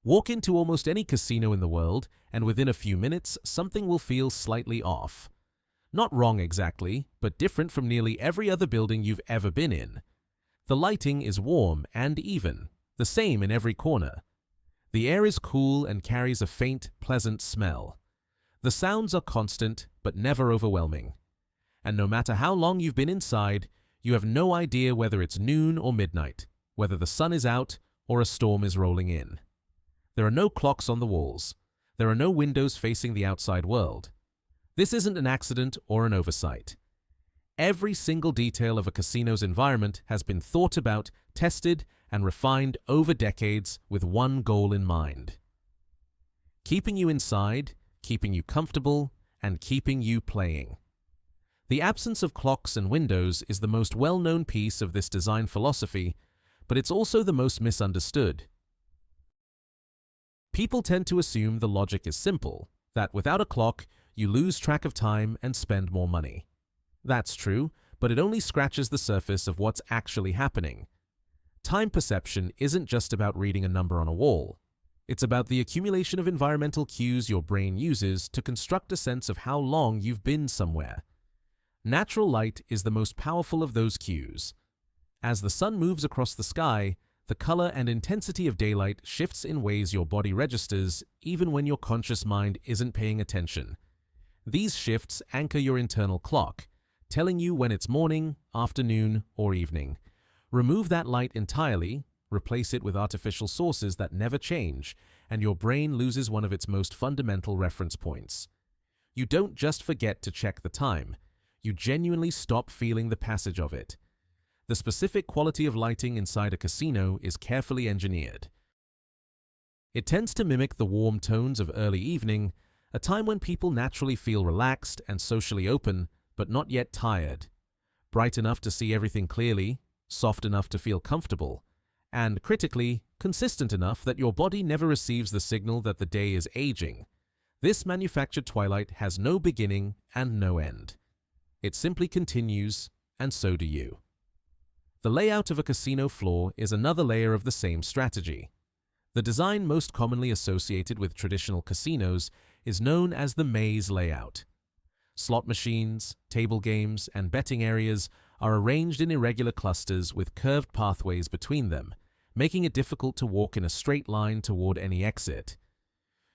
Walk into almost any casino in the world, and within a few minutes, something will feel slightly off. Not wrong exactly, but different from nearly every other building you've ever been in. The lighting is warm and even, the same in every corner. The air is cool and carries a faint, pleasant smell. The sounds are constant, but never overwhelming. And no matter how long you've been inside, you have no idea whether it's noon or midnight, whether the sun is out or a storm is rolling in. There are no clocks on the walls. There are no windows facing the outside world. This isn't an accident or an oversight. Every single detail of a casino's environment has been thought about, tested, and refined over decades with one goal in mind: keeping you inside, keeping you comfortable, and keeping you playing. The absence of clocks and windows is the most well-known piece of this design philosophy, but it's also the most misunderstood. People tend to assume the logic is simple, that without a clock, you lose track of time and spend more money. That's true, but it only scratches the surface of what's actually happening. Time perception isn't just about reading a number on a wall. It's about the accumulation of environmental cues your brain uses to construct a sense of how long you've been somewhere. Natural light is the most powerful of those cues. As the sun moves across the sky, the color and intensity of daylight shifts in ways your body registers even when your conscious mind isn't paying attention. These shifts anchor your internal clock, telling you when it's morning, afternoon, or evening. Remove that light entirely, replace it with artificial sources that never change, and your brain loses one of its most fundamental reference points. You don't just forget to check the time. You genuinely stop feeling the passage of it. The specific quality of lighting inside a casino is carefully engineered. It tends to mimic the warm tones of early evening, a time when people naturally feel relaxed and socially open, but not yet tired. Bright enough to see everything clearly, soft enough to feel comfortable, and, critically, consistent enough that your body never receives the signal that the day is aging. This manufactured twilight has no beginning and no end. It simply continues, and so do you. The layout of a casino floor is another layer of the same strategy. The design most commonly associated with traditional casinos is known as the maze layout. Slot machines, table games, and betting areas are arranged in irregular clusters with curved pathways between them, making it difficult to walk in a straight line toward any exit.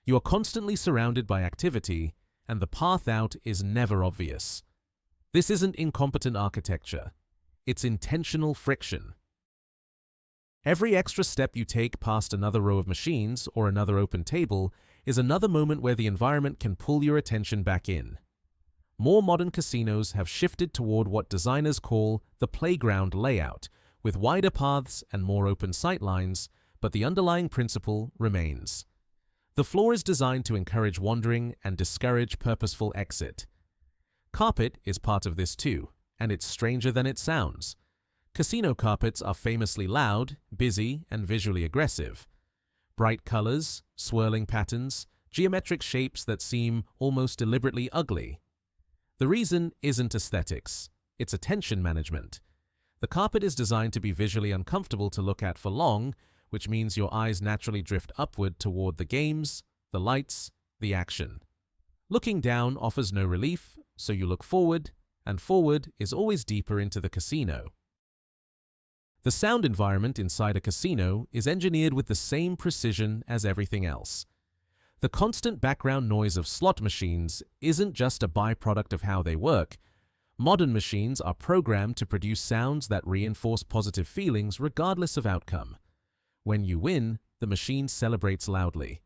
You are constantly surrounded by activity, and the path out is never obvious. This isn't incompetent architecture. It's intentional friction. Every extra step you take past another row of machines or another open table is another moment where the environment can pull your attention back in. More modern casinos have shifted toward what designers call the playground layout, with wider paths and more open sightlines, but the underlying principle remains. The floor is designed to encourage wandering and discourage purposeful exit. Carpet is part of this too, and it's stranger than it sounds. Casino carpets are famously loud, busy, and visually aggressive. Bright colors, swirling patterns, geometric shapes that seem almost deliberately ugly. The reason isn't aesthetics, it's attention management. The carpet is designed to be visually uncomfortable to look at for long, which means your eyes naturally drift upward toward the games, the lights, the action. Looking down offers no relief, so you look forward, and forward is always deeper into the casino. The sound environment inside a casino is engineered with the same precision as everything else. The constant background noise of slot machines isn't just a byproduct of how they work. Modern machines are programmed to produce sounds that reinforce positive feelings regardless of outcome. When you win, the machine celebrates loudly.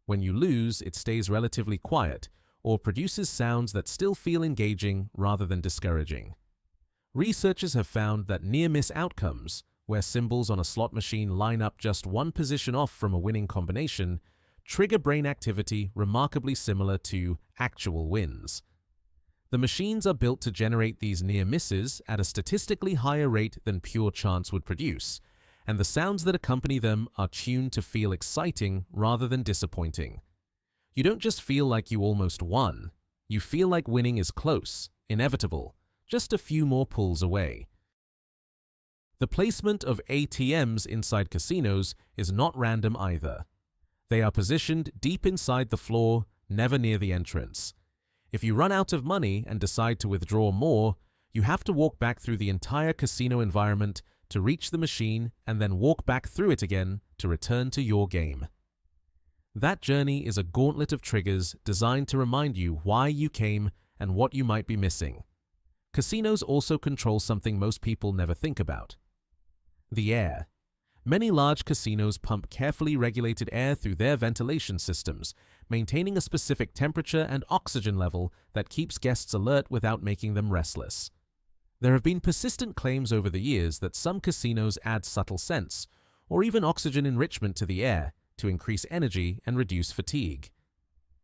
When you lose, it stays relatively quiet, or produces sounds that still feel engaging rather than discouraging. Researchers have found that near-miss outcomes, where symbols on a slot machine line up just one position off from a winning combination, trigger brain activity remarkably similar to actual wins. The machines are built to generate these near misses at a statistically higher rate than pure chance would produce, and the sounds that accompany them are tuned to feel exciting rather than disappointing. You don't just feel like you almost won, you feel like winning is close, inevitable, just a few more pulls away. The placement of ATMs inside casinos is not random either. They are positioned deep inside the floor, never near the entrance. If you run out of money and decide to withdraw more, you have to walk back through the entire casino environment to reach the machine and then walk back through it again to return to your game. That journey is a gauntlet of triggers designed to remind you why you came and what you might be missing. Casinos also control something most people never think about: the air. Many large casinos pump carefully regulated air through their ventilation systems, maintaining a specific temperature and oxygen level that keeps guests alert without making them restless. There have been persistent claims over the years that some casinos add subtle scents, or even oxygen enrichment to the air, to increase energy and reduce fatigue.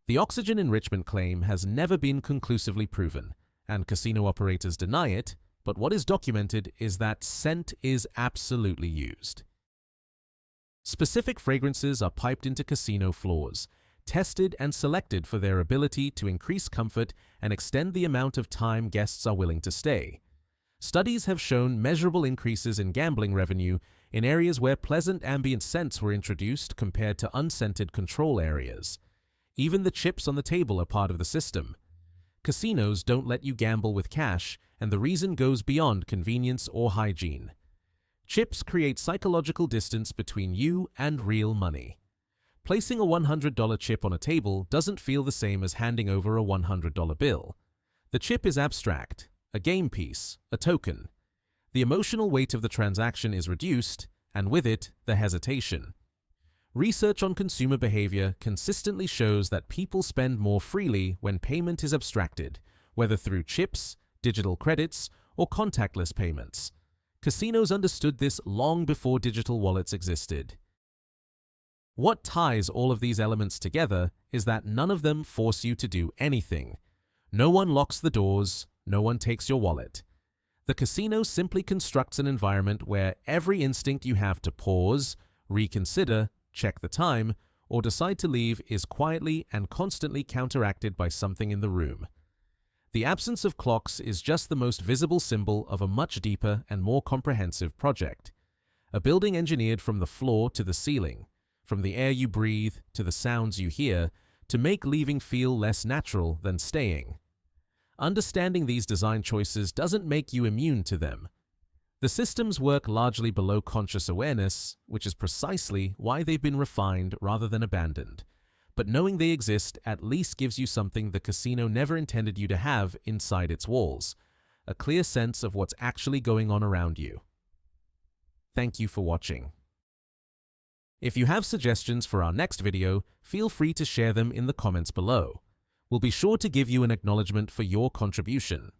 The oxygen enrichment claim has never been conclusively proven, and casino operators deny it, but what is documented is that scent is absolutely used. Specific fragrances are piped into casino floors, tested and selected for their ability to increase comfort and extend the amount of time guests are willing to stay. Studies have shown measurable increases in gambling revenue in areas where pleasant ambient scents were introduced compared to unscented control areas. Even the chips on the table are part of the system. Casinos don't let you gamble with cash, and the reason goes beyond convenience or hygiene. Chips create psychological distance between you and real money. Placing a $100 chip on a table doesn't feel the same as handing over a $100 bill. The chip is abstract, a game piece, a token. The emotional weight of the transaction is reduced, and with it, the hesitation. Research on consumer behavior consistently shows that people spend more freely when payment is abstracted, whether through chips, digital credits, or contactless payments. Casinos understood this long before digital wallets existed. What ties all of these elements together is that none of them force you to do anything. No one locks the doors, no one takes your wallet. The casino simply constructs an environment where every instinct you have to pause, reconsider, check the time, or decide to leave is quietly and constantly counteracted by something in the room. The absence of clocks is just the most visible symbol of a much deeper and more comprehensive project. A building engineered from the floor to the ceiling, from the air you breathe to the sounds you hear, to make leaving feel less natural than staying. Understanding these design choices doesn't make you immune to them. The systems work largely below conscious awareness, which is precisely why they've been refined rather than abandoned. But knowing they exist at least gives you something the casino never intended you to have inside its walls: a clear sense of what's actually going on around you. Thank you for watching. If you have suggestions for our next video, feel free to share them in the comments below. We'll be sure to give you an acknowledgement for your contribution.